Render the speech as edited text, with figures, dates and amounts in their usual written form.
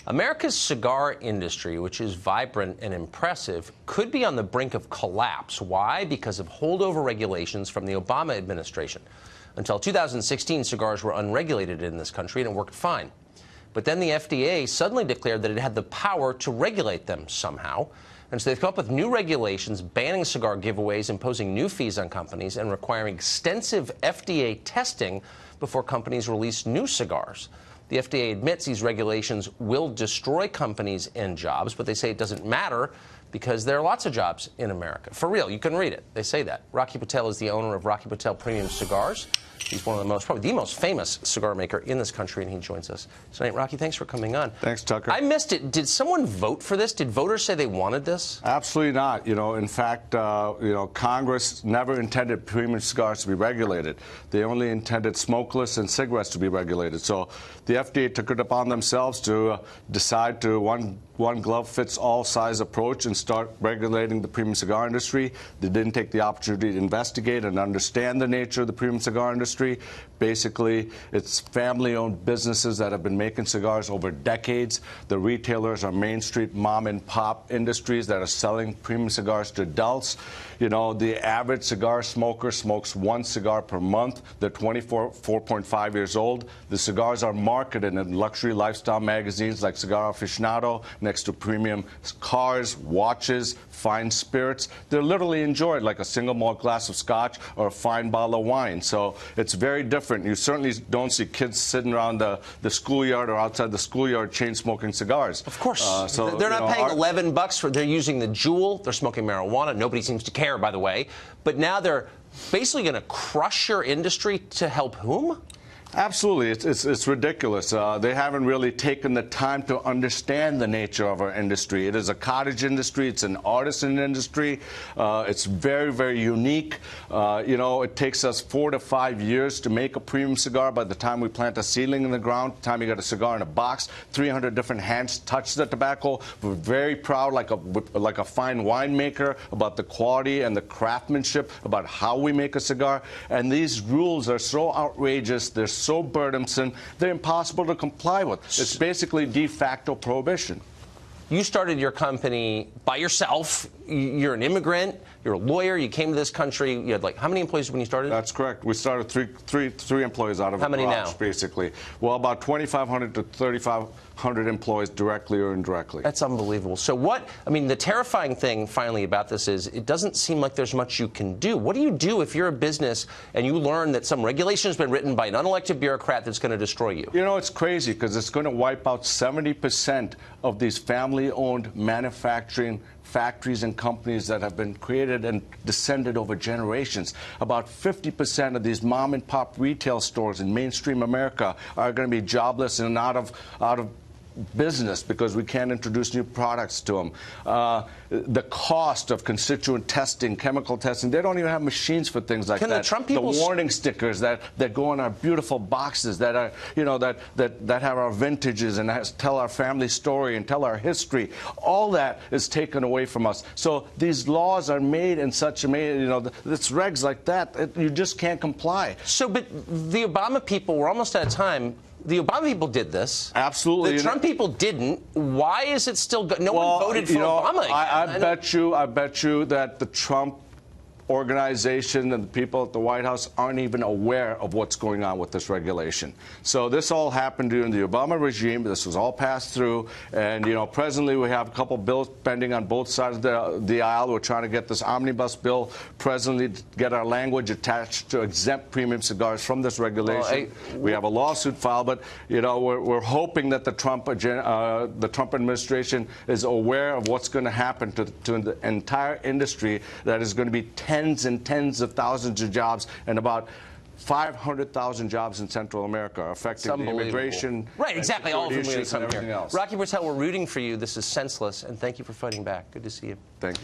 America's cigar industry, which is vibrant and impressive, could be on the brink of collapse. Why? Because of holdover regulations from the Obama administration. Until 2016, cigars were unregulated in this country, and it worked fine. But then the FDA suddenly declared that it had the power to regulate them somehow. And so they've come up with new regulations banning cigar giveaways, imposing new fees on companies, and requiring extensive FDA testing before companies release new cigars. The FDA admits these regulations will destroy companies and jobs, but they say it doesn't matter because there are lots of jobs in America. For real, you can read it. They say that. Rocky Patel is the owner of Rocky Patel Premium Cigars. He's one of the most, probably the most famous cigar maker in this country, and he joins us tonight. Rocky, thanks for coming on. Thanks, Tucker. I missed it. Did someone vote for this? Did voters say they wanted this? Absolutely not. In fact, Congress never intended premium cigars to be regulated. They only intended smokeless and cigarettes to be regulated. So the FDA took it upon themselves to decide to one glove fits all size approach and start regulating the premium cigar industry. They didn't take the opportunity to investigate and understand the nature of the premium cigar industry. Basically, it's family-owned businesses that have been making cigars over decades. The retailers are Main Street mom-and-pop industries that are selling premium cigars to adults. The average cigar smoker smokes one cigar per month. They're 4.5 years old. The cigars are marketed in luxury lifestyle magazines like Cigar Aficionado, next to premium cars, watches, fine spirits. They're literally enjoyed like a single malt glass of scotch or a fine bottle of wine. So it's very different. You certainly don't see kids sitting around the schoolyard or outside the schoolyard chain smoking cigars. Of course. So they're not paying $11 for. They're using the Juul. They're smoking marijuana. Nobody seems to care, by the way. But now they're basically going to crush your industry to help whom? Absolutely. It's ridiculous. They haven't really taken the time to understand the nature of our industry. It is a cottage industry. It's an artisan industry. It's very, very unique. It takes us 4 to 5 years to make a premium cigar. By the time we plant a seedling in the ground, the time you got a cigar in a box, 300 different hands touch the tobacco. We're very proud, like a fine winemaker, about the quality and the craftsmanship, about how we make a cigar. And these rules are so outrageous. They're so burdensome, they're impossible to comply with. It's basically de facto prohibition. You started your company by yourself. You're an immigrant. You're a lawyer. You came to this country. You had how many employees when you started? That's correct. We started three employees out of How many garage, now? Basically. Well, about 2,500 to 3,500 employees directly or indirectly. That's unbelievable. So the terrifying thing finally about this is it doesn't seem like there's much you can do. What do you do if you're a business and you learn that some regulation has been written by an unelected bureaucrat that's going to destroy you? It's crazy because it's going to wipe out 70% of these family-owned manufacturing factories and companies that have been created and descended over generations. About 50% of these mom-and-pop retail stores in mainstream America are going to be jobless and out of business because we can't introduce new products to them. The cost of constituent testing, chemical testing, they don't even have machines for things like that. The Trump people... The warning stickers that go on our beautiful boxes that are, that have our vintages and tell our family story and tell our history, all that is taken away from us. So these laws are made in such a way, it's regs like that, you just can't comply. So, but the Obama people, we're almost out of time. The Obama people did this. Absolutely. The Trump people didn't. Why is it still no one voted for Obama again? I bet you that the Trump organization and the people at the White House aren't even aware of what's going on with this regulation. So this all happened during the Obama regime. This was all passed through. And, presently we have a couple bills pending on both sides of the aisle. We're trying to get this omnibus bill presently to get our language attached to exempt premium cigars from this regulation. We have a lawsuit filed, but, we're hoping that the Trump administration is aware of what's going to happen to the entire industry that is going to be tens and tens of thousands of jobs and about 500,000 jobs in Central America affecting the immigration. Right, exactly. All of them and everything else. Rocky Patel, we're rooting for you. This is senseless, and thank you for fighting back. Good to see you. Thank you.